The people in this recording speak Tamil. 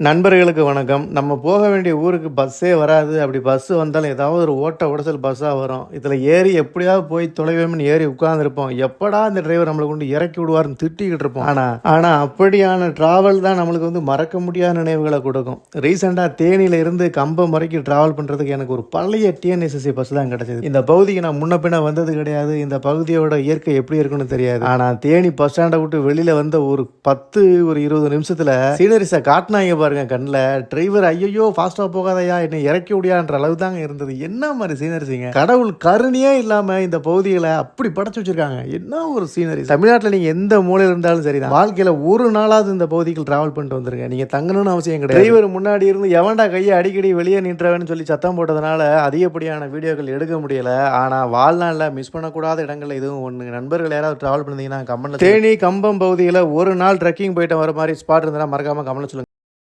நண்பர்களுக்கு வணக்கம். நம்ம போக வேண்டிய ஊருக்கு பஸ்ஸே வராது. அப்படி பஸ் வந்தாலும் ஏதாவது ஒரு ஓட்ட உடச்சல் பஸ்ஸா வரும். இதில ஏறி எப்படியாவது போய் தொலைவோம்னு ஏறி உட்கார்ந்துருப்போம். எப்படா இந்த டிரைவர் நம்மள கொண்டு இறக்கி விடுவார்ன்னு திட்டிக்கிட்டு இருப்போம். ஆனா அப்படியான டிராவல் தான் நம்மளுக்கு மறக்க முடியாத நினைவுகள கொடுக்கும். ரீசென்ட்டா தேனியில இருந்து கம்பம் வரைக்கும் டிராவல் பண்றதுக்கு எனக்கு ஒரு பழைய டிஎன்எஸ்எஸ்சி பஸ் தான் கிடைச்சது. இந்த பகுதிக்கு நான் முன்ன பின்ன வந்தது கிடையாது. இந்த பகுதியோட இயற்கை எப்படி இருக்குன்னு தெரியாது. ஆனா தேனி பஸ் ஸ்டாண்ட விட்டு வெளியில வந்த ஒரு 20 நிமிஷத்துல சீனரிஸ காட்டுனாங்க பாருங்க கண்ணில். டிரைவர் ஐயோ ஃபாஸ்ட்டாக போகாதையா என்னை இறக்கி விடியான்ற அளவு தாங்க இருந்தது. என்ன மாதிரி சீனரிஸிங்க, கடவுள் கருணையே இல்லாமல் இந்த பகுதிகளை அப்படி படைச்சு வச்சிருக்காங்க. என்ன ஒரு சீனரி. தமிழ்நாட்டில் நீங்கள் எந்த மூலையில் இருந்தாலும் சரி தான், வாழ்க்கையில் ஒரு நாளாவது இந்த பகுதிகள் டிராவல் பண்ணிட்டு வந்துருங்க. நீங்கள் தங்கணும்னு அவசியம் கிடையாது. டிரைவர் முன்னாடி இருந்து எவன்டா கையை அடிக்கடி வெளியே நின்றவன்னு சொல்லி சத்தம் போட்டதுனால அதிகப்படியான வீடியோக்கள் எடுக்க முடியல. ஆனால் வாழ்நாளில் மிஸ் பண்ணக்கூடாத இடங்கள்ல இதுவும் ஒன்று. நண்பர்கள் யாராவது டிராவல் பண்ணிங்கன்னா கமெண்ட்ல தேனி கம்பம் பகுதியில் ஒரு நாள் ட்ரெக்கிங் போயிட்டு வர மாதிரி ஸ்பாட் இருந்தால் மறக்காம கமெண்ட்ல சொல்லுங்க.